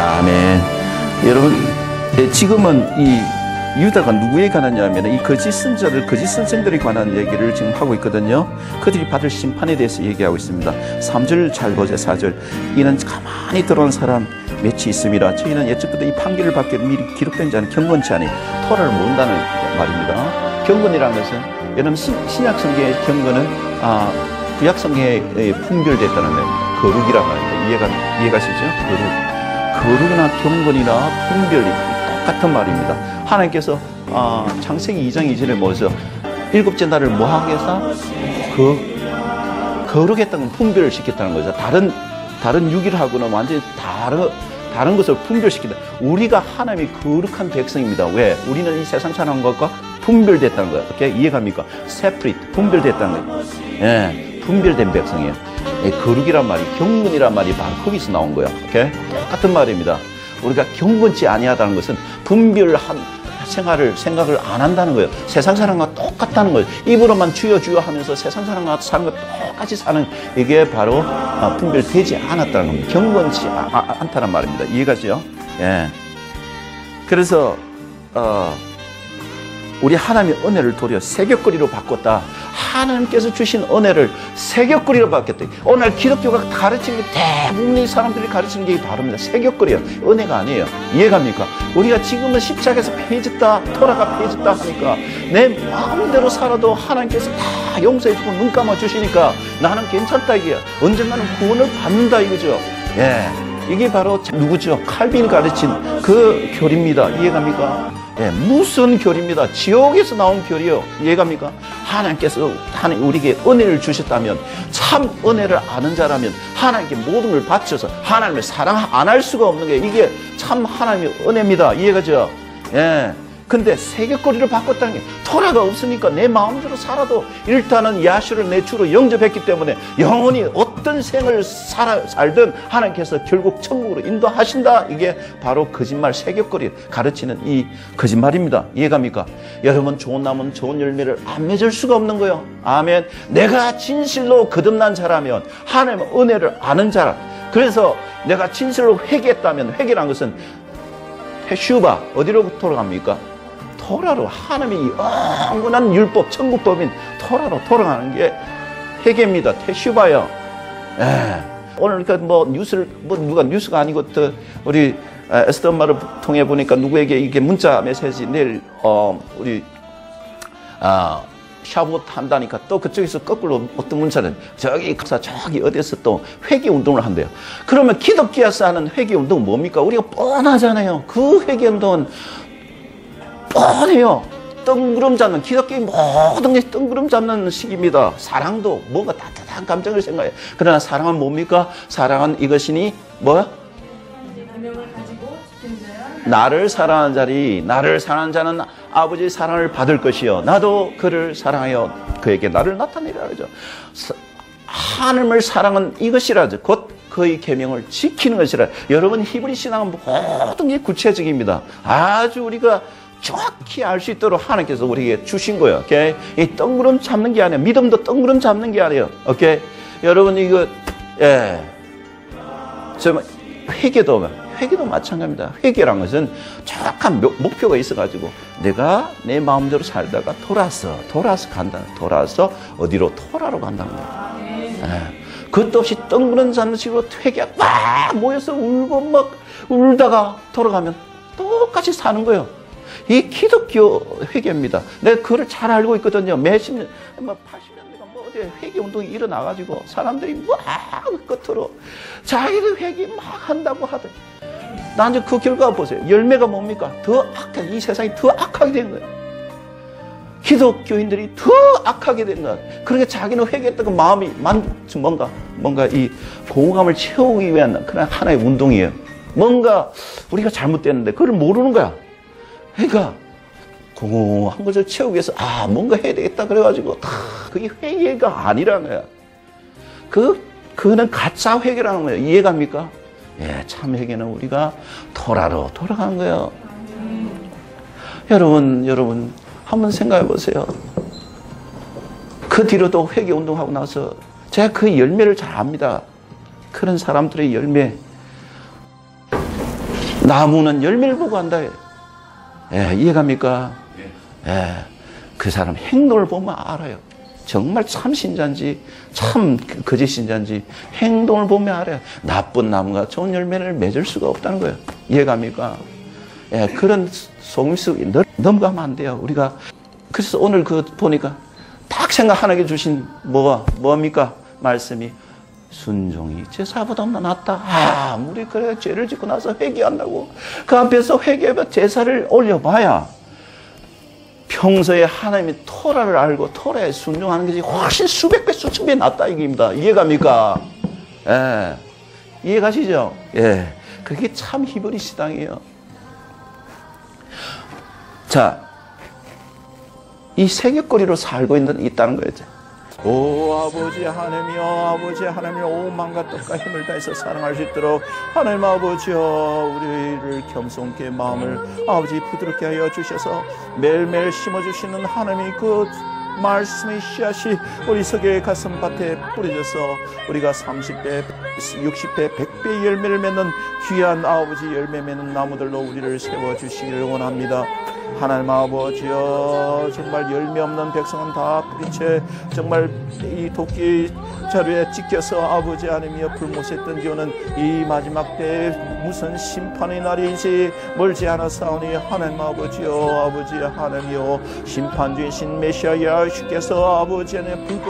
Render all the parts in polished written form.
아멘. 여러분, 지금은 이 유다가 누구에 관하냐 하면 이 거짓 선자들, 거짓 선생들에 관한 얘기를 지금 하고 있거든요. 그들이 받을 심판에 대해서 얘기하고 있습니다. 3절 잘 보세요. 4절. 이는 가만히 들어온 사람 몇이 있습니다. 저희는 예측부터 이 판결을 받기 미리 기록된 자는 경건치 않니 토라를 모른다는 말입니다. 경건이라는 것은 여러분 신약 성경의 경건은 구약 성경에 분별됐다는 말입니다. 거룩이란 말입니다. 이해가시죠? 거룩이나 경건이나 분별이 똑같은 말입니다. 하나님께서 창세기 2장 2절에 뭐해서 일곱째 날을 뭐하게 해서 거룩했다는 건 분별을 시켰다는 거죠. 다른 유기하고는 완전히 다른 것을 분별시킨다. 우리가 하나님이 거룩한 백성입니다. 왜? 우리는 이 세상 사람과 분별됐다는 거예요. 오케이? 이해갑니까? separate, 분별됐다는 거예요. 예, 분별된 백성이에요. 예, 거룩이란 말이, 경건이란 말이 바로 거기서 나온 거예요. 오케이? 똑같은 말입니다. 우리가 경건치 아니하다는 것은 분별한 생각을 안 한다는 거예요. 세상 사람과 똑같다는 거예요. 입으로만 주여 주여 하면서 세상 사람과 사는 것 똑같이 사는 이게 바로 분별되지 않았다는 겁니다. 경건치 않다는 말입니다. 이해가죠? 예. 그래서 우리 하나님의 은혜를 도리어 새벽거리로 바꿨다. 하나님께서 주신 은혜를 새벽거리로 바뀌었다. 오늘 기독교가 가르치는 게 대부분의 사람들이 가르치는 게 바로입니다. 새벽거리예요. 은혜가 아니에요. 이해갑니까? 우리가 지금은 십자가에서 폐해졌다, 토라가 폐해졌다 하니까 내 마음대로 살아도 하나님께서 다 용서해주고 눈 감아주시니까 나는 괜찮다 이게 언젠가는 구원을 받는다 이거죠. 예, 이게 바로 누구죠? 칼빈이 가르친 그 교리입니다. 이해갑니까? 예, 무슨 교리입니다. 지옥에서 나온 교리요. 이해갑니까? 하나님께서 우리에게 은혜를 주셨다면, 참 은혜를 아는 자라면 하나님께 모든 걸 바쳐서 하나님을 사랑 안 할 수가 없는 게 이게 참 하나님의 은혜입니다. 이해가죠? 예. 근데 새벽거리를 바꿨다는 게 토라가 없으니까 내 마음대로 살아도 일단은 야슈를 내 주로 영접했기 때문에 영원히 어떤 생을 살든 하나님께서 결국 천국으로 인도하신다. 이게 바로 거짓말 새벽거리 가르치는 이 거짓말입니다. 이해갑니까? 여러분 좋은 나무는 좋은 열매를 안 맺을 수가 없는 거예요. 아멘. 내가 진실로 거듭난 자라면 하나님의 은혜를 아는 자라. 그래서 내가 진실로 회개했다면 회개란 것은 테슈바 어디로 돌아갑니까? 토라로 하나님의 영원한 율법 천국법인 토라로 돌아가는 게 회개입니다. 테슈바요. 예. 오늘 그러니까 뭐 뉴스를 누가 뉴스가 아니고 또 우리 에스더 엄마를 통해 보니까 누구에게 이게 문자 메시지 내일 우리 샤봇 한다니까 또 그쪽에서 거꾸로 어떤 문자는 저기 어디서 또 회개 운동을 한대요. 그러면 기독교에서 하는 회개 운동은 뭡니까? 우리가 뻔하잖아요. 그 회개 운동은 뻔해요. 뜬구름 잡는 기독교의 모든 게 뜬구름 잡는 시기입니다. 사랑도 뭔가 따뜻한 감정을 생각해요. 그러나 사랑은 뭡니까? 사랑은 이것이니 뭐야? 나를 사랑하는 자리, 나를 사랑하는 자는 아버지의 사랑을 받을 것이요 나도 그를 사랑하여 그에게 나를 나타내리라 그러죠. 하나님을 사랑은 이것이라죠. 곧 그의 계명을 지키는 것이라. 여러분 히브리 신앙은 모든 게 구체적입니다. 아주 우리가 정확히 알 수 있도록 하나님께서 우리에게 주신 거예요. 오케이? 이 뜬구름 잡는 게 아니에요. 믿음도 뜬구름 잡는 게 아니에요. 오케이? 여러분 이거 정말 회개도 마찬가지입니다. 회개란 것은 정확한 목표가 있어가지고 내가 내 마음대로 살다가 돌아서 돌아서 어디로? 토라로 간다는 거예요. 그것도 없이 뜬구름 잡는 식으로 회개 막 모여서 울고 막 울다가 돌아가면 똑같이 사는 거예요. 이 기독교 회개입니다. 내가 그걸 잘 알고 있거든요. 몇십 년, 80년대가 뭐 어디 회개 운동이 일어나가지고 사람들이 막 끝으로 자기들 회개 막 한다고 하더니 나중에 그 결과 보세요. 열매가 뭡니까? 더 악한, 이 세상이 더 악하게 된 거예요. 기독교인들이 더 악하게 된 거예요. 그러니까 자기는 회개했다고 마음이 뭔가 이 공허감을 채우기 위한 그런 하나의 운동이에요. 뭔가 우리가 잘못됐는데 그걸 모르는 거야. 그러니까 공허한 것을 채우기 위해서 뭔가 해야 되겠다 그래가지고 그게 회개가 아니라는 거야. 그거는 가짜 회개라는 거예요. 이해갑니까? 예, 참 회개는 우리가 토라로 돌아가는 거예요. 여러분 한번 생각해 보세요. 그 뒤로도 회개 운동하고 나서 제가 그 열매를 잘 압니다. 그런 사람들의 열매. 나무는 열매를 보고 한다. 예, 이해갑니까? 예, 그 사람 행동을 보면 알아요. 정말 참 신자인지 참 거짓 신자인지 행동을 보면 알아요. 나쁜 나무가 좋은 열매를 맺을 수가 없다는 거예요. 이해갑니까? 예, 그런 속임 속에 넘어가면 안 돼요. 우리가 그래서 오늘 그 보니까 딱 생각 하나님께 주신 뭡니까? 말씀이 순종이 제사보다 낫다. 아무리 그래 죄를 짓고 나서 회개한다고 그 앞에서 회개하며 제사를 올려봐야 평소에 하나님이 토라를 알고 토라에 순종하는 것이 훨씬 수백 배 수천 배 낫다 이겁니다. 이해갑니까? 예, 이해가시죠? 예, 그게 참 히브리 시당이에요. 자, 이 세계거리로 살고 있다는 거예요. 오 아버지 하나님이여, 아버지 하나님이여, 오만과 뜻과 힘을 다해서 사랑할 수 있도록 하나님 아버지여, 우리를 겸손케 마음을 아버지 부드럽게 하여 주셔서 매일매일 심어주시는 하나님의 그 말씀의 씨앗이 우리 속의 가슴밭에 뿌려져서 우리가 30배, 60배, 100배의 열매를 맺는 귀한 아버지 열매 맺는 나무들로 우리를 세워주시기를 원합니다. 하나님 아버지여, 정말 열매 없는 백성은 다 뿌리채 정말 이 도끼 자루에 찍혀서 아버지 하나님이여 불못에 던져오는 이 마지막 때에 무슨 심판의 날이 이제 멀지 않았사오니 하나님 아버지여, 아버지 하나님이여, 심판주이신 메시아 야훼수께서 아버지 하나님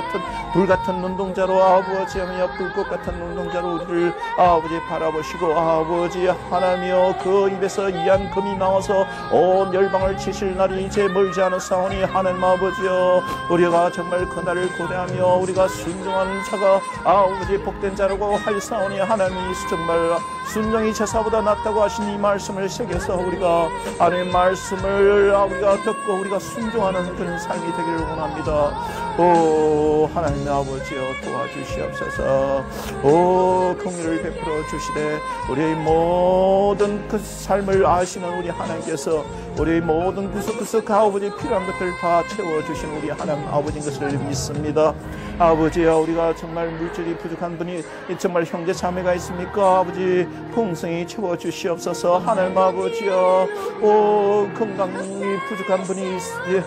불같은 눈동자로 아버지 하나님이여, 불꽃 같은 눈동자로 우리를 아버지 바라보시고 아버지 하나님이여, 그 입에서 이한 금이 나와서 온 열방을 치실 날이 이제 멀지 않았사오니 하나님 아버지여, 우리가 정말 그날을 고대하며 우리가 순종하는 자가 아버지 복된 자라고 하였사오니 하나님이 정말 순종이 제사보다 낫다고 하신 이 말씀을 새겨서 우리가 하나님의 말씀을 우리가 듣고 우리가 순종하는 그런 삶이 되기를 원합니다. 오 하나님 아버지여, 도와주시옵소서. 오 긍휼을 베풀어 주시되 우리의 모든 그 삶을 아시는 우리 하나님께서 우리의 모든 구석구석 아버지 필요한 것들을 다 채워주신 우리 하나님 아버지인 것을 믿습니다. 아버지여, 우리가 정말 물질이 부족한 분이 정말 형제 자매가 있습니까? 아버지 풍성히 채워주시옵소서. 하나님 아버지여, 오 건강이 부족한 분이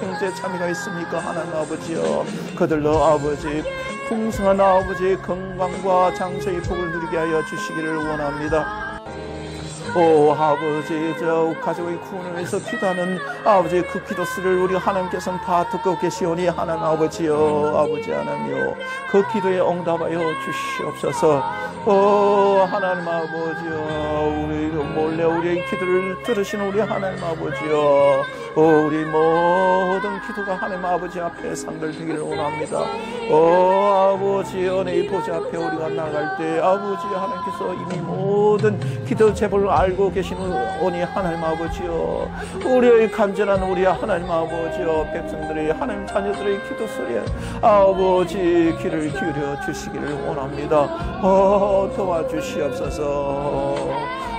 형제 자매가 있습니까? 하나님 아버지여, 그들로 아버지 풍성한 아버지 건강과 장소의 복을 누리게 하여 주시기를 원합니다. 오 아버지, 저 가족의 구원을 위해서 기도하는 아버지 그 기도수를 우리 하나님께서는 다 듣고 계시오니 하나님 아버지여, 아버지 하나님이여, 그 기도에 응답하여 주시옵소서. 오 하나님 아버지여, 우리 몰래 우리의 기도를 들으시는 우리 하나님 아버지여, 우리 모든 기도가 하나님 아버지 앞에 상달되기를 원합니다. 아버지여, 내 보좌 앞에 우리가 나갈 때 아버지 하나님께서 이미 모든 기도 제보를 알고 계시는 오니 하나님 아버지여, 우리의 간절한 우리 하나님 아버지여, 백성들의 하나님 자녀들의 기도 소리에 아버지 귀를 기울여 주시기를 원합니다. 도와주시옵소서.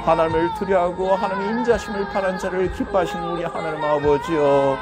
하나님을 두려워하고 하나님의 인자심을 바란 자를 기뻐하시는 우리 하나님 아버지여,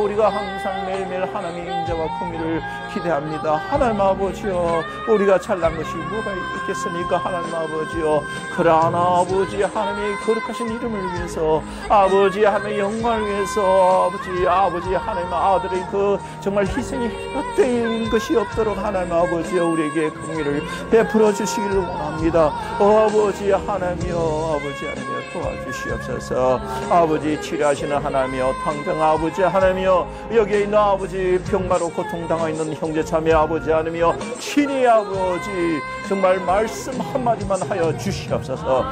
우리가 항상 매일매일 하나님의 인자와 긍휼을 기대합니다. 하나님 아버지여, 우리가 잘난 것이 뭐가 있겠습니까? 하나님 아버지여, 그러나 아버지 하나님의 거룩하신 이름을 위해서, 아버지 하나님의 영광을 위해서, 아버지 하나님 아들의 그 정말 희생이 헛되는 것이 없도록 하나님 아버지여, 우리에게 긍휼을 베풀어 주시기를 원합니다. 아버지 하나님이여, 아버지 하나님이여, 도와주시옵소서. 아버지 치료하시는 하나님이여, 당장 아버지 하나님이여, 여기에 있는 아버지 병마로 고통당하고 있는 형제 자매 아버지 하나님이여, 친히 아버지 정말 말씀 한마디만 하여 주시옵소서.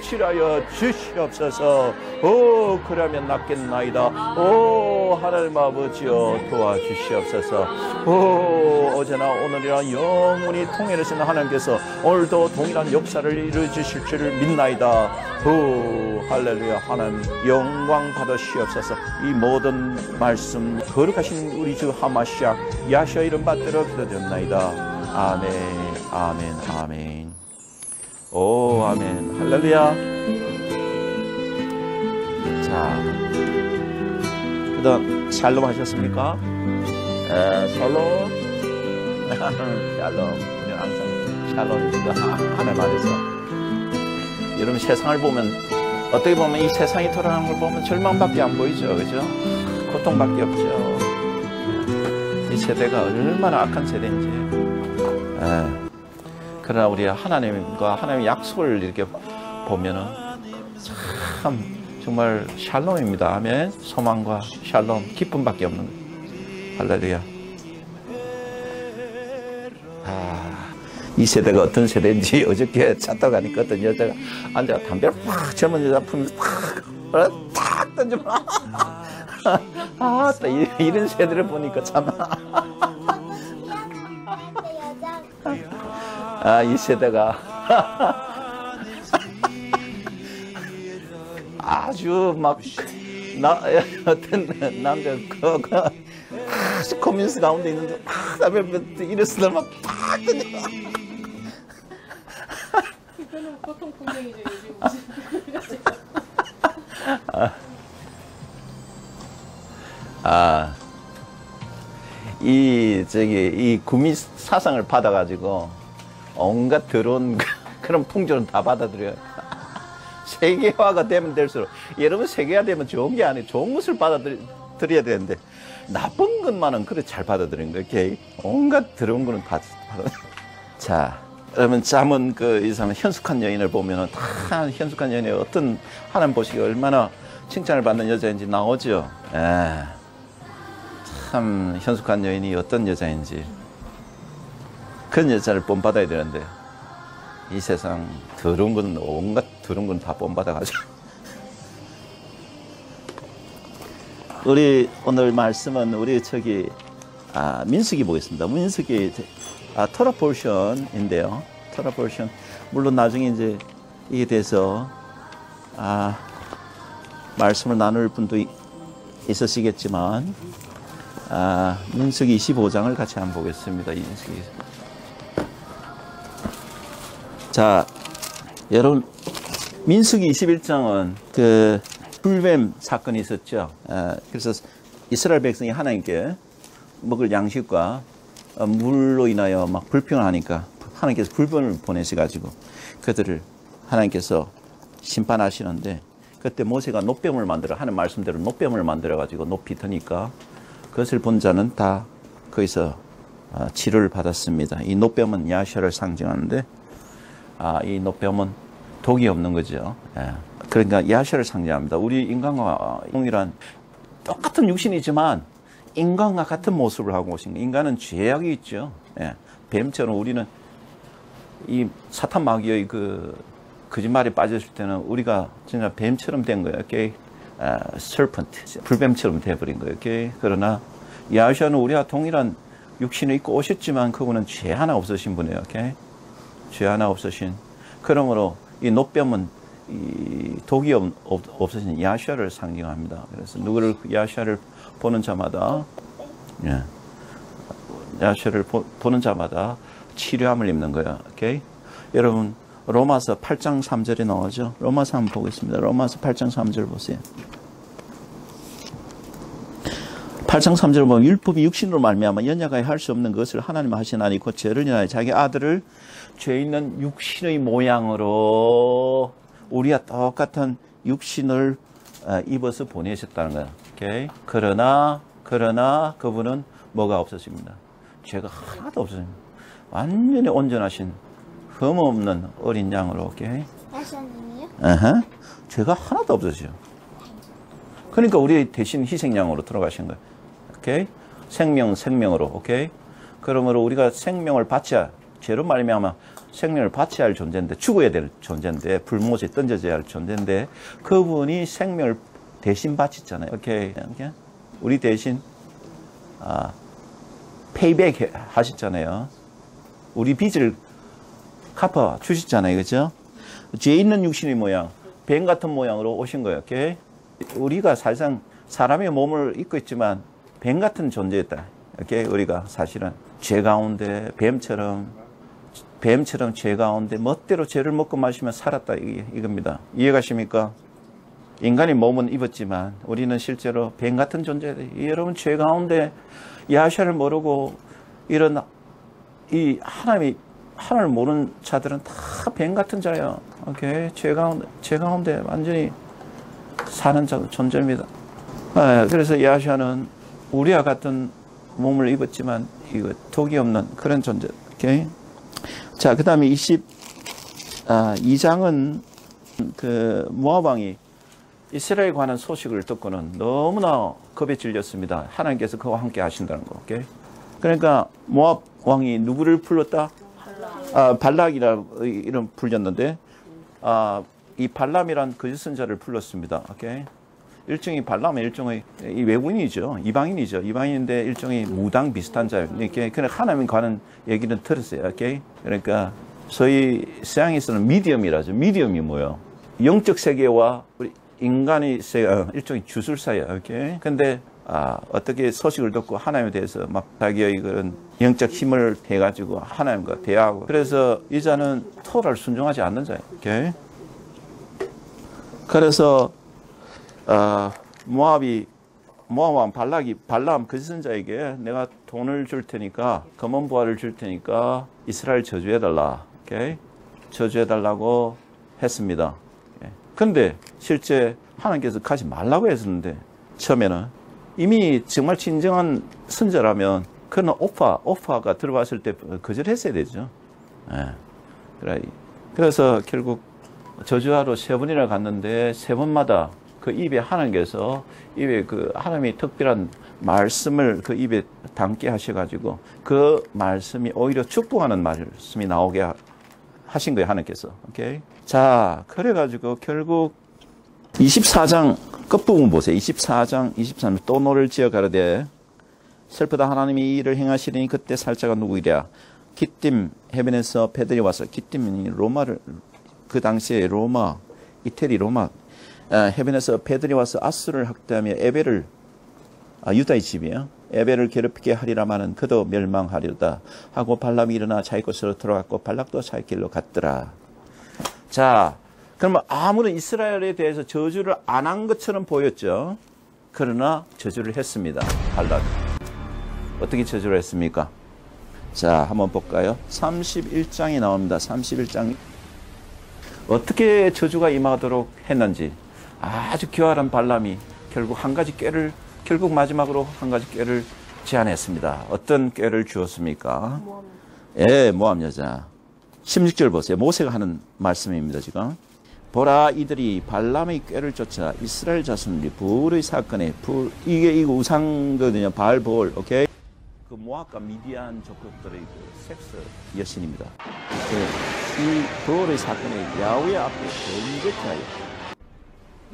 치료하여 주시옵소서. 그러면 낫겠나이다. 하나님 아버지여, 도와주시옵소서. 어제나 오늘이나 영원히 통일하시는 하나님께서 오늘도 동일한 역사를 이루어 주실 줄을 믿나이다. 할렐루야. 하나님 영광 받으시옵소서. 이 모든 말씀 거룩하신 우리 주 하마시아 야시아 이름 받들어 기도드립나이다. 아멘, 아멘, 아멘. 오, 아멘. 할렐루야. 자, 그다음 샬롬 하셨습니까? 샬롬. 샬롬. 우리는 항상 샬롬입니다. 하나님 안에서. 여러분 세상을 보면 어떻게 보면 이 세상이 돌아가는 걸 보면 절망밖에 안 보이죠, 그죠? 고통밖에 없죠. 이 세대가 얼마나 악한 세대인지. 그러나 우리 하나님과 하나님의 약속을 이렇게 보면은 참 정말 샬롬입니다. 아멘. 소망과 샬롬, 기쁨밖에 없는 거예요. 할렐루야. 이 세대가 어떤 세대인지 어저께 찾다 가니까 어떤 여자가 앉아 담배를 팍 젊은 여자 품에서 탁 던지면 이런 세대를 보니까 참 이 세대가 아주 막 어떤 남자 커뮤니스트 가운데 있는데 담배 일어서다 막 팍 던져. 이거는 보통 분명이죠. 이 구미 사상을 받아가지고 온갖 더러운 그런 풍조는 다 받아들여요. 세계화가 되면 될수록, 여러분 세계화 되면 좋은 게 아니에요. 좋은 것을 받아들여야 되는데 나쁜 것만은 그래 잘 받아들이는 거예요. 오케이? 온갖 더러운 거는 다 받아들여요. 자, 여러분 잠언 이 사람 현숙한 여인을 보면은 다 현숙한 여인의 어떤 하나님 보시기에 얼마나 칭찬을 받는 여자인지 나오죠. 참 현숙한 여인이 어떤 여자인지, 그런 여자를 본받아야 되는데 이 세상 더러운 건 온갖 더러운 건 다 본받아가지고. 우리 오늘 말씀은 우리 민수기 보겠습니다. 민수기 토라 포션인데요. 토라 포션, 물론 나중에 이제 이게 돼서 말씀을 나눌 분도 있으시겠지만 민수기 25장을 같이 한번 보겠습니다. 민수기. 자, 여러분 민수기 21장은 그 불뱀 사건이 있었죠. 그래서 이스라엘 백성이 하나님께 먹을 양식과 물로 인하여 막 불평하니까 하나님께서 불뱀을 보내셔가지고 그들을 하나님께서 심판하시는데, 그때 모세가 놋뱀을 만들어, 하는 말씀대로 놋뱀을 만들어가지고 높이 드니까 그것을 본 자는 다 거기서 치료를 받았습니다. 이 놋뱀은 야훼를 상징하는데 이 놋뱀은 독이 없는 거죠. 그러니까 야훼를 상징합니다. 우리 인간과 동일한 똑같은 육신이지만 인간과 같은 모습을 하고 오신 거예요. 인간은 죄악이 있죠. 뱀처럼 우리는 이 사탄 마귀의 거짓말에 빠졌을 때는 우리가 진짜 뱀처럼 된 거예요. 오케이? serpent, 불뱀처럼 돼버린 거예요. 오케이? 그러나 야훼는 우리와 동일한 육신을 입고 오셨지만 그분은 죄 하나 없으신 분이에요. 오케이? 죄 하나 없으신. 그러므로 이 놋뱀은 이 독이 없으신 야훼를 상징합니다. 그래서 누구를 야훼를 보는 자마다, 야훼를 보는 자마다 치료함을 입는 거예요. 오케이? 여러분 로마서 8장 3절에 나오죠. 로마서 한번 보겠습니다. 로마서 8장 3절 보세요. 8장 3절 보면 율법이 육신으로 말미암아 연약하여 할 수 없는 것을 하나님 하시나니 곧 죄를 인하여 자기 아들을 죄 있는 육신의 모양으로 우리와 똑같은 육신을 입어서 보내셨다는 거예요. 오케이? 그러나 그분은 뭐가 없으십니다. 죄가 하나도 없으십니다. 완전히 온전하신 흠 없는 어린 양으로. 오케이? 하나님이요? 죄가 하나도 없으시죠. 그러니까 우리 대신 희생양으로 들어가신 거예요. 오케이? 생명으로. 오케이? 그러므로 우리가 생명을 바쳐야, 죄로 말미암아 생명을 바쳐야 할 존재인데, 죽어야 될 존재인데, 불못에 던져져야 할 존재인데, 그분이 생명을 대신 바치잖아요. 오케이? 우리 대신 페이백 하셨잖아요. 우리 빚을 갚아 주셨잖아요. 그죠? 죄 있는 육신의 모양, 뱀 같은 모양으로 오신 거예요. 오케이? 우리가 사실상 사람의 몸을 입고 있지만 뱀 같은 존재였다. 오케이? 우리가 사실은 죄 가운데 뱀처럼 죄 가운데 멋대로 죄를 먹고 마시면 살았다. 이겁니다. 이해가십니까? 인간의 몸은 입었지만 우리는 실제로 뱀 같은 존재다. 여러분 죄 가운데 야훼를 모르고 이런 이 하나님을 모르는 자들은 다 뱀 같은 자예요. 오케이. 죄 가운데 완전히 사는 존재입니다. 그래서 야시아는 우리와 같은 몸을 입었지만 이거 독이 없는 그런 존재. 오케이. 자, 그 다음에 22장은 그 모압 왕이 이스라엘에 관한 소식을 듣고는 너무나 겁에 질렸습니다. 하나님께서 그와 함께 하신다는 거. 오케이. 그러니까 모압 왕이 누구를 불렀다? 발락이라 이름 불렸는데, 이 발람이란 거짓 선자를 불렀습니다. 오케이. 일종의 발람은 일종의 이 외국인이죠. 이방인이죠. 이방인인데 일종의 무당 비슷한 자예요. 이렇게 그냥 하나님 관한 얘기는 들었어요. 오케이. 그러니까 소위 서양에서는 미디엄이라죠. 미디엄이 뭐예요? 영적 세계와 우리 인간의 세계, 일종의 주술사예요. 오케이. 근데 어떻게 소식을 듣고 하나님에 대해서 막 자기의 그런 영적 힘을 해가지고 하나님과 대화하고, 그래서 이 자는 토라를 순종하지 않는 자예요. 오케이. 그래서 모압 왕 발람 그 선자에게 내가 돈을 줄 테니까, 검은 보화를 줄 테니까 이스라엘 저주해달라. 오케이. 저주해달라고 했습니다. 근데 실제 하나님께서 가지 말라고 했었는데, 처음에는 이미 정말 진정한 선자라면 그는 오파가 들어왔을 때 거절했어야 되죠. 그래서 결국 저주하러 3번이나 갔는데 3번마다 그 입에 하나님께서 입에 그 하나님의 특별한 말씀을 그 입에 담게 하셔가지고 그 말씀이 오히려 축복하는 말씀이 나오게 하신 거예요, 하나님께서. 오케이. 자, 그래가지고 결국 24장 끝부분 보세요. 24장 23절. 또 노를 지어 가로되 슬프다 하나님이 이 일을 행하시리니 그때 살자가 누구이랴. 기띔 해변에서 배들이 와서, 기띔이 로마를, 그 당시에 로마, 이태리 로마 해변에서 배들이 와서 아수를 학대하며 에벨을, 유다의 집이에요. 에벨을 괴롭히게 하리라마는 그도 멸망하리로다 하고 발람이 일어나 자기 곳으로 들어갔고 발락도 자기 길로 갔더라. 자, 그러면 아무런 이스라엘에 대해서 저주를 안 한 것처럼 보였죠. 그러나 저주를 했습니다. 발락이. 어떻게 저주를 했습니까? 자, 한번 볼까요? 31장이 나옵니다. 31장. 어떻게 저주가 임하도록 했는지. 아주 교활한 발람이 결국 마지막으로 한 가지 꾀를 제안했습니다. 어떤 꾀를 주었습니까? 모압 여자. 16절 보세요. 모세가 하는 말씀입니다, 지금. 보라, 이들이 발람의 꾀를 쫓아 이스라엘 자손들이 불의 사건에, 이게 우상거든요. 바알볼, 오케이? 그 모압과 미디안 족속들의 그 섹스 여신입니다. 이 불의 사건에 야훼 앞에 범죄하여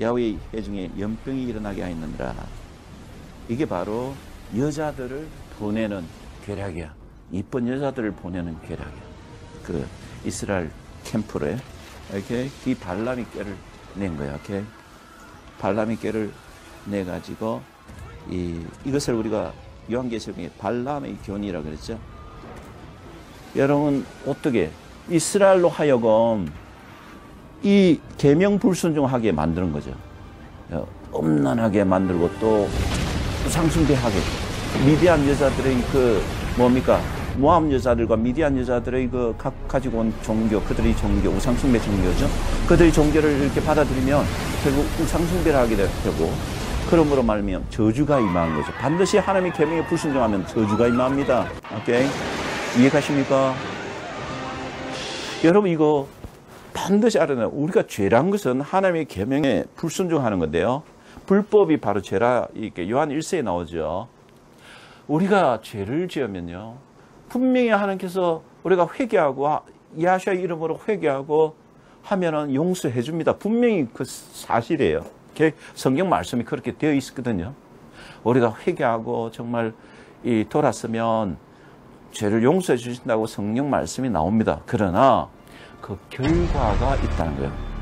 야훼의 회중에 연병이 일어나게 하였느니라. 이게 바로 여자들을 보내는 계략이야. 이쁜 여자들을 보내는 계략이야. 그 이스라엘 캠프에. 오케이? 이 발람이 꾀를 낸 거야. 오케이? 발람이 꾀를 내 가지고 이것을 우리가 요한계시록에 발람의 교훈이라고 그랬죠. 여러분, 어떻게 이스라엘로 하여금 이 계명 불순종하게 만드는 거죠. 엄난하게 만들고 또 우상숭배하게. 미디안 여자들의 그 뭡니까? 모압 여자들과 미디안 여자들의 그 가지고 온 종교, 그들의 종교, 우상숭배 종교죠. 그들의 종교를 이렇게 받아들이면 결국 우상숭배를 하게 되고, 그러므로 말미암아 저주가 임하는 거죠. 반드시 하나님의 계명에 불순종하면 저주가 임합니다. 오케이? 이해가십니까? 여러분, 이거 반드시 알아야. 우리가 죄란 것은 하나님의 계명에 불순종하는 건데요. 불법이 바로 죄라, 이렇게 요한 1세에 나오죠. 우리가 죄를 지으면요, 분명히 하나님께서 우리가 회개하고 야훼의 이름으로 회개하고 하면은 용서해 줍니다. 분명히 그 사실이에요. 성경 말씀이 그렇게 되어 있거든요. 우리가 회개하고 정말 돌았으면 죄를 용서해 주신다고 성경 말씀이 나옵니다. 그러나 그 결과가 있다는 거예요.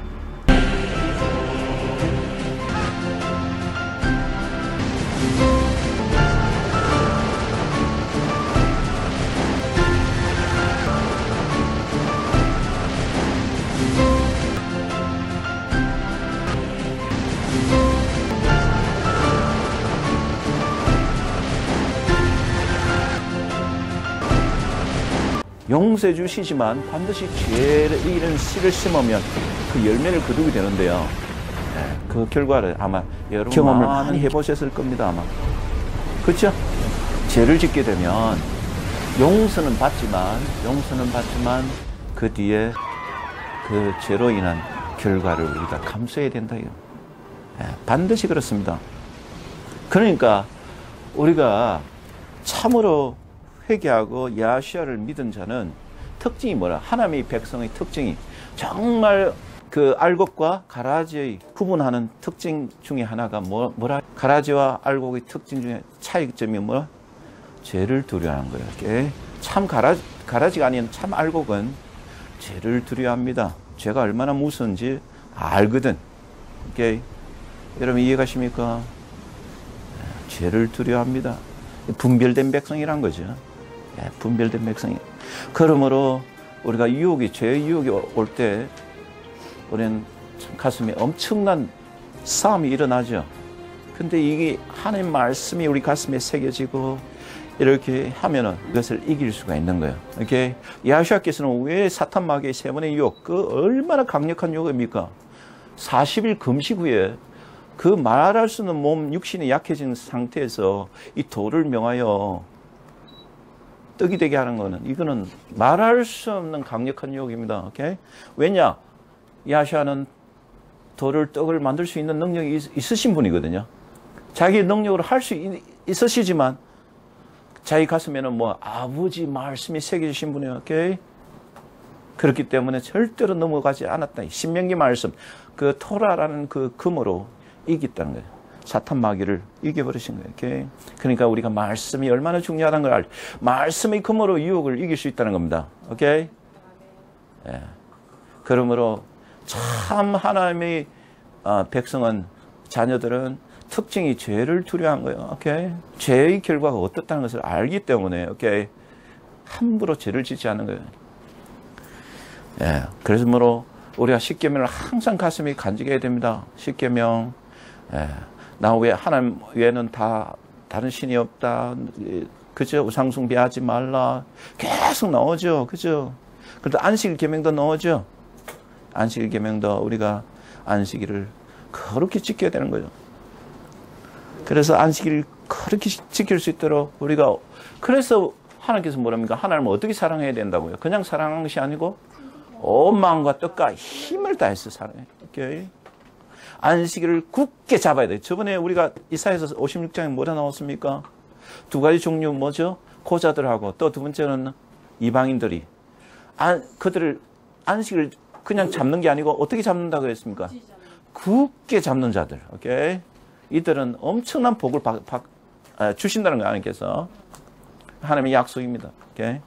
용서해 주시지만 반드시 죄를, 이런 씨를 심으면 그 열매를 거두게 되는데요. 그 결과를 아마 여러분 경험을 많이 해보셨을 겁니다. 아마. 그렇죠? 죄를 짓게 되면 용서는 받지만 그 뒤에 그 죄로 인한 결과를 우리가 감수해야 된다요. 반드시 그렇습니다. 그러니까 우리가 참으로 회개하고 야시아를 믿은 자는 특징이 뭐라? 하나님의 백성의 특징이 정말 그 알곡과 가라지의 구분하는 특징 중에 하나가 뭐라? 가라지와 알곡의 특징 중에 차이점이 뭐라? 죄를 두려워하는 거예요. 이렇게. 참 가라지가 아닌 참 알곡은 죄를 두려워합니다. 죄가 얼마나 무서운지 알거든. 이렇게. 여러분 이해가십니까? 죄를 두려워합니다. 분별된 백성이란 거죠. 분별된 백성이. 그러므로 우리가 죄의 유혹이 올 때 우리는 참 가슴에 엄청난 싸움이 일어나죠. 근데 이게 하나님 말씀이 우리 가슴에 새겨지고 이렇게 하면은 이것을 이길 수가 있는 거예요. 이렇게 야시아께서는 왜 사탄 마귀의 세 번의 유혹, 그 얼마나 강력한 유혹입니까? 40일 금식 후에 그 말할 수 없는 몸 육신이 약해진 상태에서 이 돌을 명하여 떡이 되게 하는 거는 이거는 말할 수 없는 강력한 유혹입니다. 오케이? 왜냐? 야시아는 돌을 떡을 만들 수 있는 능력이 있으신 분이거든요. 자기 능력으로 할 수 있으시지만 자기 가슴에는 아버지 말씀이 새겨주신 분이에요. 오케이? 그렇기 때문에 절대로 넘어가지 않았다. 신명기 말씀, 그 토라라는 그 금으로 이겼다는 거예요. 사탄 마귀를 이겨버리신 거예요. 오케이? 그러니까 우리가 말씀이 얼마나 중요하다는 걸 말씀의 금으로 유혹을 이길 수 있다는 겁니다. 오케이? 예. 그러므로 참 하나님의 백성은, 자녀들은 특징이 죄를 두려워한 거예요. 오케이? 죄의 결과가 어떻다는 것을 알기 때문에, 오케이? 함부로 죄를 짓지 않는 거예요. 예. 그러므로 우리가 십계명을 항상 가슴이 간직해야 됩니다. 십계명. 예. 나 외에 하나님 외에는 다 다른 신이 없다. 그죠? 우상 숭배하지 말라. 계속 나오죠. 그죠? 그래도 안식 계명도 나오죠. 안식 계명도 우리가 안식일을 그렇게 지켜야 되는 거죠. 그래서 안식일을 그렇게 지킬 수 있도록 우리가, 그래서 하나님께서 뭐랍니까? 하나님을 어떻게 사랑해야 된다고요? 그냥 사랑하는 것이 아니고 온 마음과 뜻과 힘을 다해서 사랑해요. 오케이? 안식일을 굳게 잡아야 돼요. 저번에 우리가 이사야서 56장에 뭐라 나왔습니까? 두 가지 종류 뭐죠? 고자들하고 또 두 번째는 이방인들이. 그들을 안식을 그냥 잡는 게 아니고 어떻게 잡는다 그랬습니까? 굳게 잡는 자들. 오케이? 이들은 엄청난 복을 주신다는 거 하나님께서. 하나님의 약속입니다. 오케이?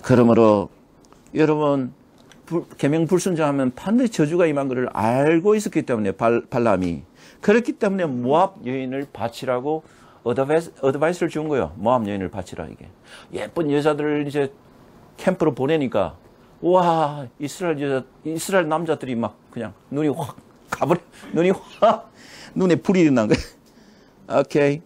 그러므로 여러분 계명 불순종하면 반드시 저주가 임한 것을 알고 있었기 때문에 발람이, 그렇기 때문에 모압 여인을 바치라고 어드바이스를 준 거예요. 모압 여인을 바치라. 이게 예쁜 여자들을 이제 캠프로 보내니까 와, 이스라엘 남자들이 막 그냥 눈이 확 가버려, 눈에 불이 일어난 거예요. 오케이.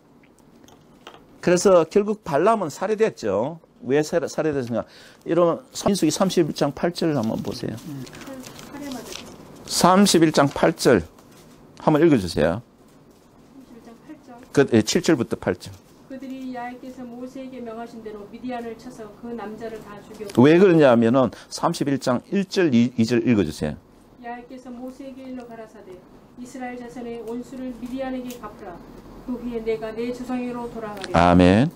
그래서 결국 발람은 살해됐죠. 왜 살해됐습니까? 이런 민수기 31장 8절 한번 보세요. 31장 8절 한번 읽어주세요. 31장 8절. 7절부터 8절. 그들이 야훼께서 모세에게 명하신 대로 미디안을 쳐서 그 남자를 다 죽였고. 왜 그러냐면은 31장 1절 2절 읽어주세요. 야훼께서 모세에게 일러 가라사대 이스라엘 자손의 온수를 미디안에게 갚으라. 그 후에 내가 내 조상에게로 돌아가리라. 아멘.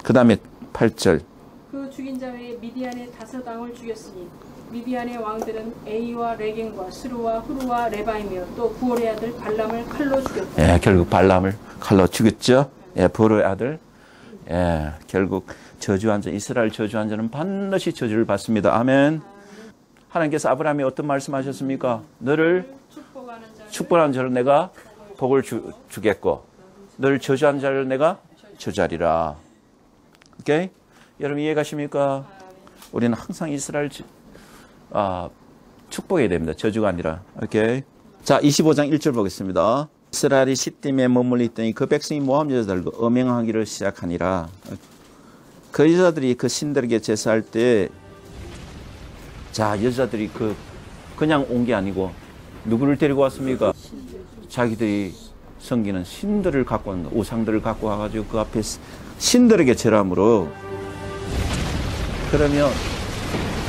그 다음에 8절. 그 죽인 자 외에 미디안의 5왕을 죽였으니 미디안의 왕들은 에이와 레겐과 스루와 후루와 레바이며 또 부올의 아들 발람을 칼로 죽였다. 예, 결국 발람을 칼로 죽였죠. 예, 부올의 아들. 예, 결국 저주한 자, 이스라엘 저주한 자는 반드시 저주를 받습니다. 아멘. 하나님께서 아브라함이 어떤 말씀하셨습니까? 너를 축복하는 자를 내가 복을 주겠고 너를 저주한 자를 내가 저주하리라. 오케이? 여러분 이해가십니까? 우리는 항상 이스라엘 축복해야 됩니다. 저주가 아니라. 오케이? 자, 25장 1절 보겠습니다. 이스라엘이 시딤에 머물러 있더니 그 백성이 모함 여자들과 음행하기를 시작하니라. 그 여자들이 그 신들에게 제사할 때, 자, 여자들이 그 그냥 온 게 아니고 누구를 데리고 왔습니까? 자기들이 섬기는 신들을 갖고 온 거, 우상들을 갖고 와가지고 그 앞에 신들에게 절함으로. 그러면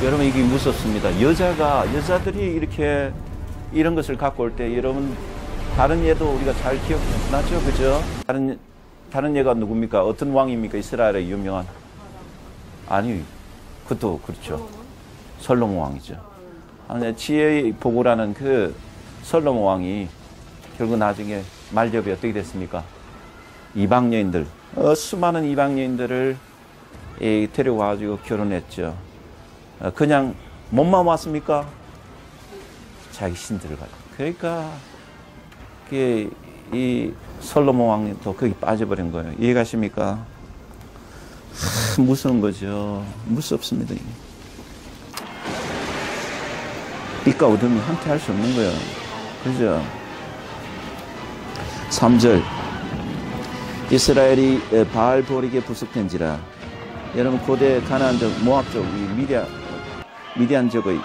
여러분 이게 무섭습니다. 여자들이 이렇게 이런 것을 갖고 올 때 여러분 다른 예도 우리가 잘 기억나죠? 그죠? 다른 예가 누굽니까? 어떤 왕입니까? 이스라엘의 유명한. 아니, 그것도 그렇죠. 솔로몬 왕이죠. 지혜의 보고라는 그 솔로몬 왕이 결국 나중에 말렵이 어떻게 됐습니까? 이방 여인들, 수많은 이방 여인들을 데려와가지고 결혼했죠. 그냥 몸만 왔습니까? 자기 신들을 가지고. 그러니까 이 솔로몬 왕도 거기 빠져버린 거예요. 이해가십니까? 무서운 거죠. 무섭습니다. 빛과 어둠이 함께 할 수 없는 거예요. 그죠? 3절. 이스라엘이 바알볼에게 부속된지라. 여러분 고대 가나안적 모압적 미디안적의,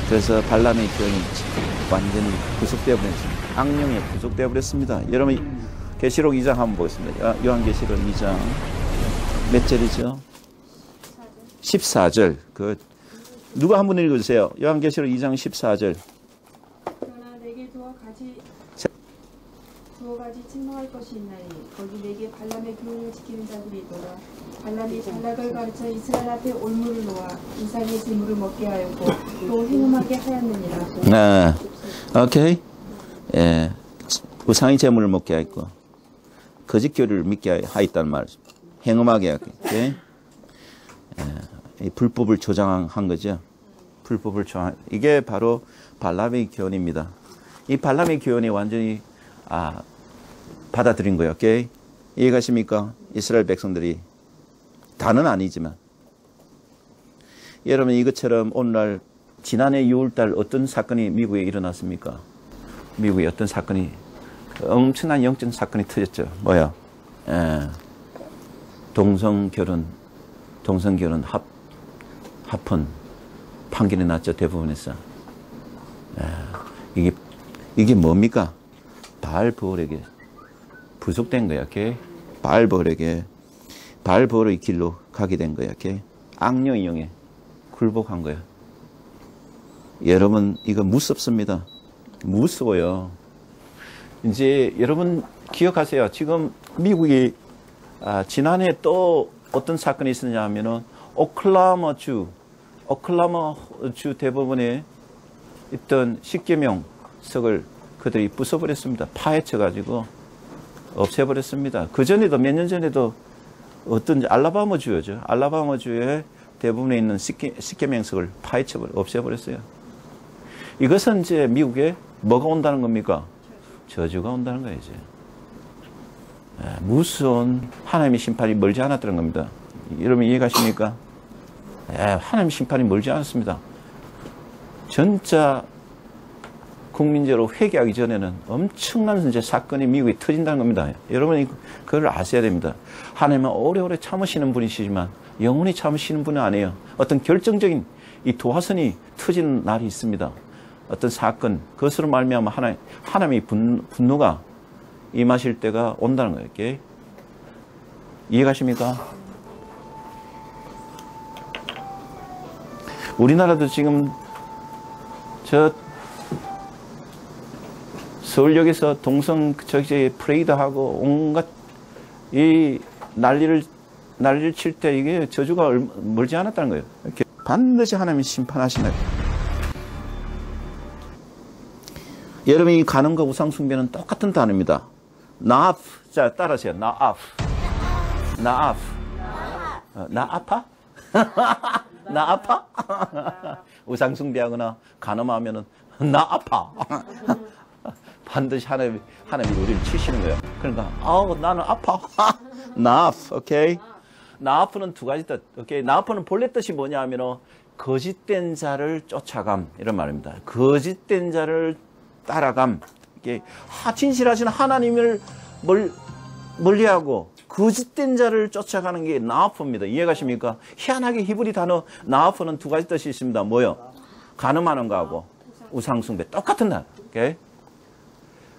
그래서 발람의 교훈이 완전히 구속되어 버렸습니다. 악령에 구속되어 버렸습니다. 여러분 계시록 2장 한번 보겠습니다. 요한계시록 2장 몇 절이죠? 14절. 누가 한번 읽어주세요. 요한계시록 2장 14절. 그러나 내게 두어 가지 침노할 것이 있나니 거기 내게 발람의 교훈을 지키는 자들이 있도다. 발람이 발락을 가르쳐 이스라엘 앞에 올무를 놓아 이삭의 재물을 먹게 하였고 또 행음하게 하였느니라. 네. 오케이. 예. 우상의 재물을 먹게 하였고 거짓 교리를 믿게 하였다는 말이죠. 행음하게 하였고. 오케이. 예. 불법을 조장한 거죠. 불법을 조장. 이게 바로 발람의 교훈입니다. 이 발람의 교훈이 완전히 받아들인 거예요. 오케이? 이해가십니까? 이스라엘 백성들이. 다는 아니지만. 여러분 이것처럼 오늘날 지난해 6월달 어떤 사건이 미국에 일어났습니까? 미국에 어떤 사건이 엄청난 영적 사건이 터졌죠. 뭐야? 동성결혼 합헌 판결이 났죠. 대부분에서. 이게 뭡니까? 바알볼에게 부속된 거야. 오케이? 바알볼의 길로 가게 된 거야. 오케이? 악령의 영에 굴복한 거야. 여러분 이거 무섭습니다. 무서워요. 이제 여러분 기억하세요. 지금 미국이 지난해 또 어떤 사건이 있었냐 하면은 오클라호마 주 대법원에 있던 십계명석을 그들이 부숴버렸습니다. 파헤쳐가지고 없애버렸습니다. 그 전에도 몇 년 전에도 어떤 알라바마 주였죠. 알라바마 주에 대부분에 있는 십계명석을 없애버렸어요. 이것은 이제 미국에 뭐가 온다는 겁니까? 저주가 온다는 거예요. 이제. 무서운 하나님의 심판이 멀지 않았다는 겁니다. 여러분 이해가십니까? 하나님의 심판이 멀지 않았습니다. 전자 국민적으로 회개하기 전에는 엄청난 이제 사건이 미국에 터진다는 겁니다. 여러분이 그걸 아셔야 됩니다. 하나님은 오래오래 참으시는 분이시지만 영원히 참으시는 분은 아니에요. 어떤 결정적인 이 도화선이 터지는 날이 있습니다. 어떤 사건, 그것으로 말미암아 하나님의 분노가 임하실 때가 온다는 거예요. 이렇게. 이해가십니까? 우리나라도 지금 서울역에서 프레이드하고 온갖 이 난리를 칠 때 이게 저주가 멀지 않았다는 거예요. 이렇게 반드시 하나님이 심판하시는 거예요. 여러분이 간음과 우상숭배는 똑같은 단어입니다. 나아프. 자, 따라하세요. 나아프. 나 아파? 나 아파? 우상숭배하거나 간음하면은 나 아파. 반드시 하나님이 우리를 치시는 거예요. 그러니까 나는 아파. 나아프. 오케이? 나아프는 두 가지 뜻. 오케이? 나아프는 본래 뜻이 뭐냐 하면은 거짓된 자를 쫓아감 이런 말입니다. 거짓된 자를 따라감. 이게 진실하신 하나님을 멀리하고 거짓된 자를 쫓아가는 게 나아프입니다. 이해가십니까? 희한하게 히브리 단어 나아프는 두 가지 뜻이 있습니다. 뭐요? 간음하는 거하고 우상숭배. 똑같은 단어. 오케이?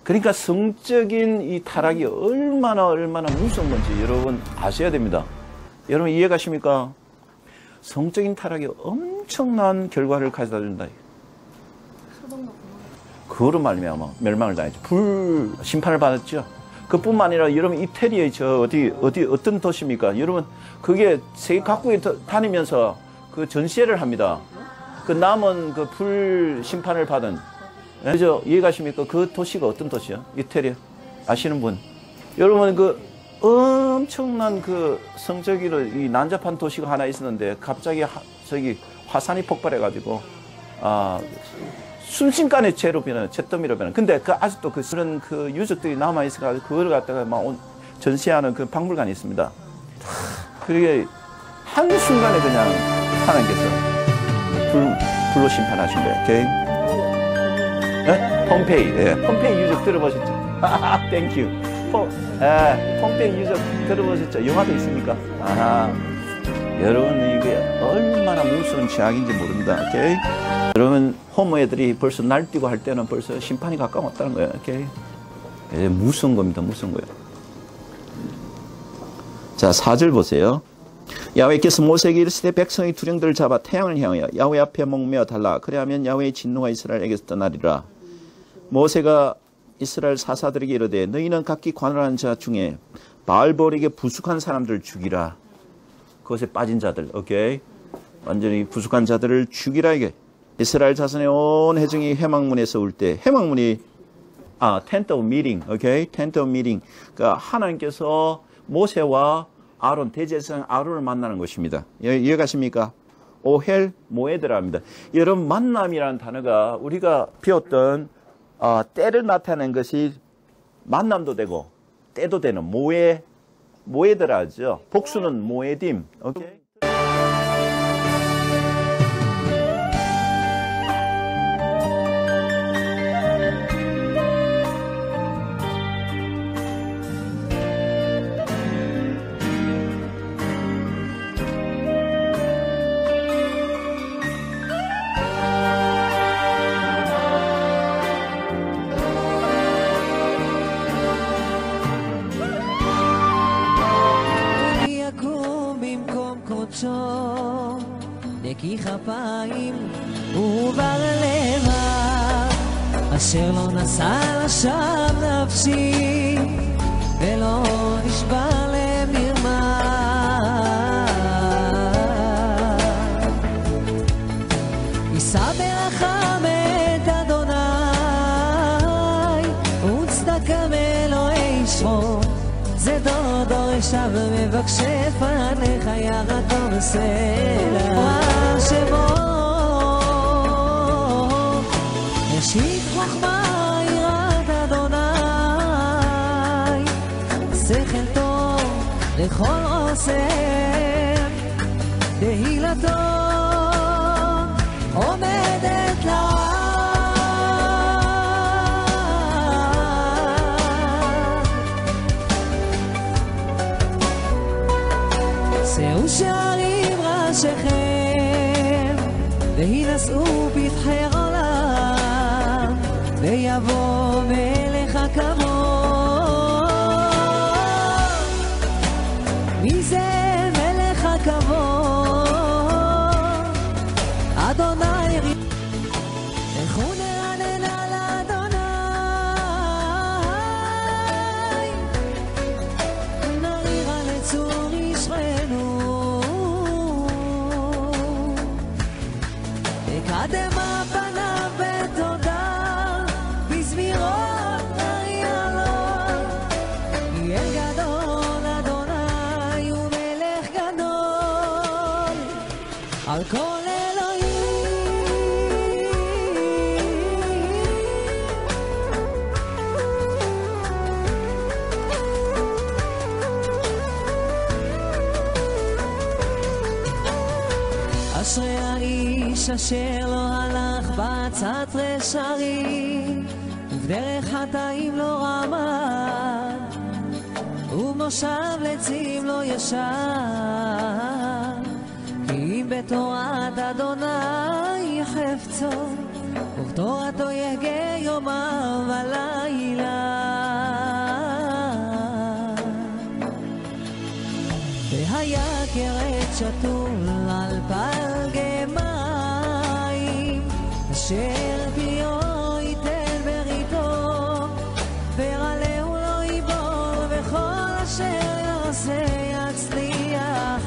그러니까 성적인 이 타락이 얼마나 무서운 건지 여러분 아셔야 됩니다. 여러분 이해가십니까? 성적인 타락이 엄청난 결과를 가져다 준다. 그거로 말미암아 멸망을 당했죠. 불 심판을 받았죠. 그뿐만 아니라 여러분 이태리의 어떤 도시입니까? 여러분 그게 세계 각국에 다니면서 그 전시회를 합니다. 그 남은 그 불 심판을 받은 그죠? 이해가십니까? 그 도시가 어떤 도시야? 이태리 아시는 분? 여러분 그 엄청난 그 성적으로 이 난잡한 도시가 하나 있었는데 갑자기 화산이 폭발해가지고 순식간에 재로 변하는 잿더미로 변하는. 근데 그 아직도 그런 그 유적들이 남아 있어가지고 그걸 갖다가 막 전시하는 그 박물관이 있습니다. 그게 한 순간에 그냥 하나님께서 불로 심판하신 거예요. 오케이? 네? 폼페이. 네. 폼페이 유적 들어보셨죠? 땡큐. 폼페이 유적 들어보셨죠? 영화도 있습니까? 여러분 이게 얼마나 무서운 죄악인지 모릅니다. 오케이? 여러분 호모 애들이 벌써 날뛰고 할 때는 벌써 심판이 가까웠다는 거예요. 오케이? 무서운 겁니다. 무서운 거예요. 자, 4절 보세요. 야훼께서 모세에게 이르시되 백성이 두령들을 잡아 태양을 향하여 야훼 앞에 목매어 달라. 그래야면 야훼의 진노가 이스라엘에게서 떠나리라. 모세가 이스라엘 사사들에게 이르되 너희는 각기 관할하는 자 중에 바알볼에게 부숙한 사람들을 죽이라. 그것에 빠진 자들. 오케이? 완전히 부숙한 자들을 죽이라. 이게 이스라엘 자손의 온 회중이 회막문에서 올 때 회막문이 텐트 오브 미팅. 오케이? 텐트 오브 미팅. 그러니까 하나님께서 모세와 아론, 대제사장 아론을 만나는 것입니다. 이해가십니까? 오헬 모에드라 합니다. 여러분 만남이라는 단어가 우리가 배웠던 때를 나타내는 것이 만남도 되고 때도 되는 모에드라 하죠. 복수는 모에딤. 오케이? נקי כפיים ובר לבב אשר לא נשא לשווא נפשי ולא נשבר למרמה יישא ברחם את אדוני וצדקה מאלוהי שמו זה דור דור ישב ומבקשי פניך ירתו בסלע שמו ראשית חוכמה יראת אדוני שכל טוב לכל עושה תהילתו עומדת לה שאו שערים ראשיכם והינשאו פתחי עולם ויבוא מלך הכבוד מי זה מלך הכבוד אדוני לכו נרנן על אדוני נריר על צור ישרנו קדמה פניו בתודה בזמירות נריע לו יהיה גדול אדוני ומלך גדול על כל אשרי האיש אשר לא הלך בעצת רשעים ובדרך חטאים לא רמד ומושב לצים לא ישר, כי אם בתורת אדוני חפצו, ובתורתו יגה יומם ולילה. והיה כרת שתול על פלגי מים, אשר פיו ייתן בריתו, ורעהו לא ייבול, וכל אשר יעשה יצליח.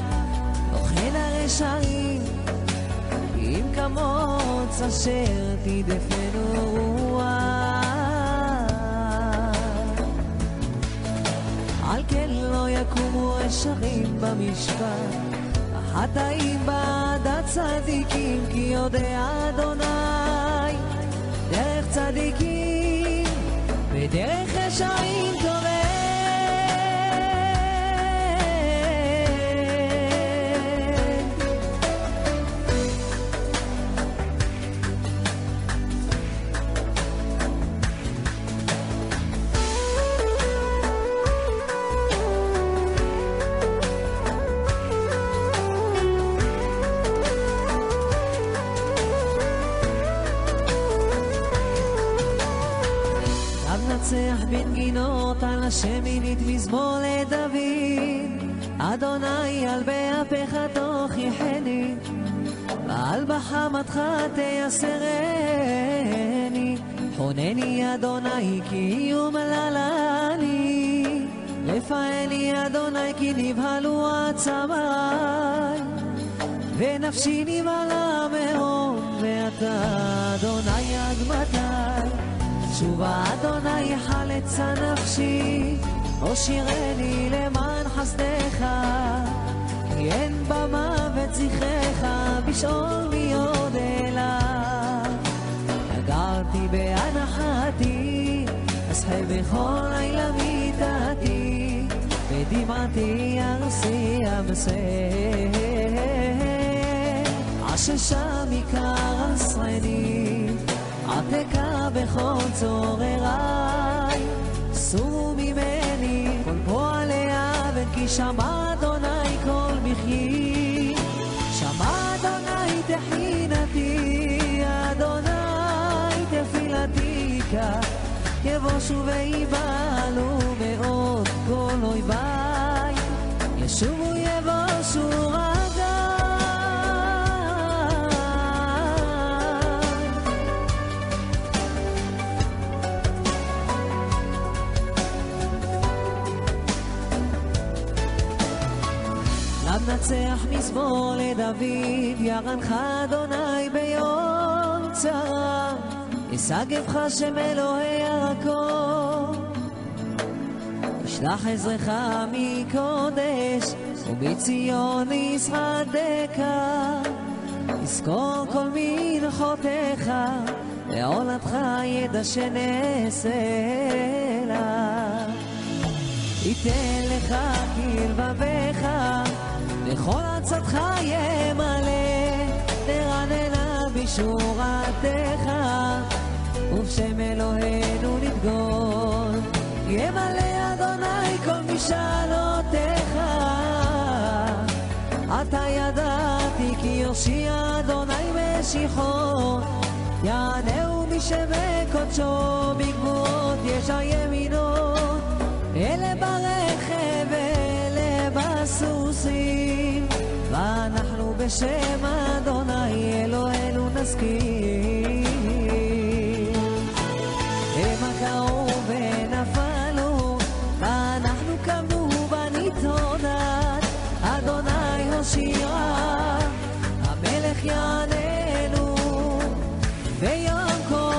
וכן הרשעים אם כמוץ אשר תדפנו רוח, על כן לא יקומו רשעים במשפט, החטאים בעד הצדיקים, כי יודע אדוני דרך צדיקים ודרך רשעים טובים. נצח בנגינות על השמינית מזמור לדוד, אדוני על באפיך תוכיחני, ועל בחמתך תייסרני. חונני אדוני כי יומללני, רפאני אדוני כי נבהלו עצמיי, ונפשי נבהלה מאוד, ואתה אדוני עד מתי? שובה אדוני חלצה נפשי, הושירני למען חסדך, כי אין במוות זכרך, בשאול מי עוד אליו. נגרתי בהנחתי, אסחי בכל לילה מיטתי, בדמעתי ארסי אבשר, עששה מכר אסרני, עתקה בכל צורריי. סורו ממני כל פועלי אבן, כי שמע אדוני כל מחי, שמע אדוני תחינתי, אדוני תפילתי, יבושו ויבהלו מאוד כל אויביי, ישובו יבושו רגליי. נצח מזמור לדוד, ירנך אדוני ביום צרה, ישגבך שם אלוהי יעקב, ישלח עזרך מקודש, ובציון ישחדך, יזכור כל מנחותיך, לעולתך ידע שנעשה לה. ייתן לך כלבביך, לכל עצתך ימלא, תרננה בשורתך, ובשם אלוהינו נדגול. ימלא אדוני כל משאלותיך, אתה ידעתי כי יושיע אדוני משיחו, יענהו משמי קודשו, בגבורות ישר ימינו, אלה ברכב אלה בסוסים, ואנחנו בשם אדוני אלוהינו נזכיר. המה קראו ונפלו, ואנחנו קמנו בנתעודת, אדוני הושיע, המלך יעננו ביום כהנו.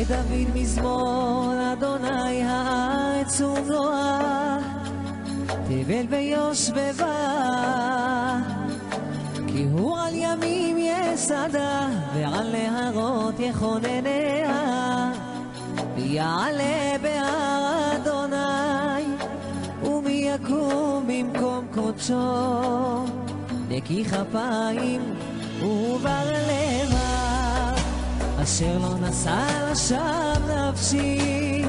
לדוד מזמור אדוני הארץ ומלואה, תבל ביושבבה, כי הוא על ימים יסדה, ועל נהרות יכונניה. ויעלה בהר אדוני, ומי יקום במקום קודשו, נקי כפיים ובר לבב, אשר לא נשא לשווא נפשי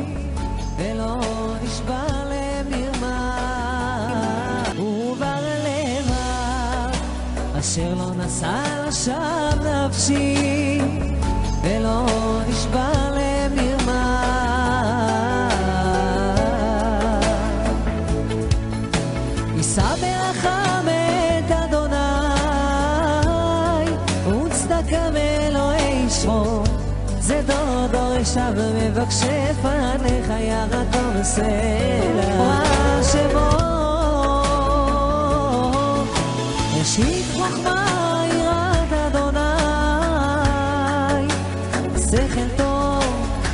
ולא נשבע למרמה. ובר לבב, אשר לא נשא לשווא נפשי ולא נשבע למרמה. יישא ברחם את אדוני וצדקה מאלוהי שמו, זה דור דור ישב ומבקשי פניך ירתו וסלע שמו. ראשית חוכמה יראת אדוני, שכל טוב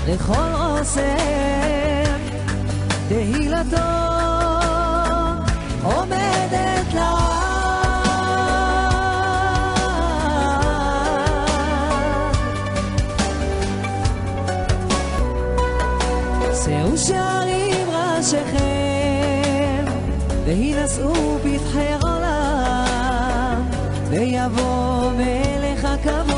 לכל עושה, תהילתו עומדת לעד. שאו שערים ראשיכם והינשאו פתחי עולם, ויבוא מלך הכבוד.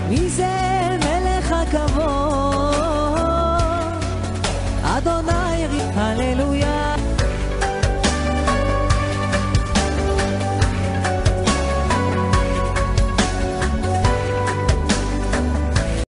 מי זה מלך הכבוד? אדוני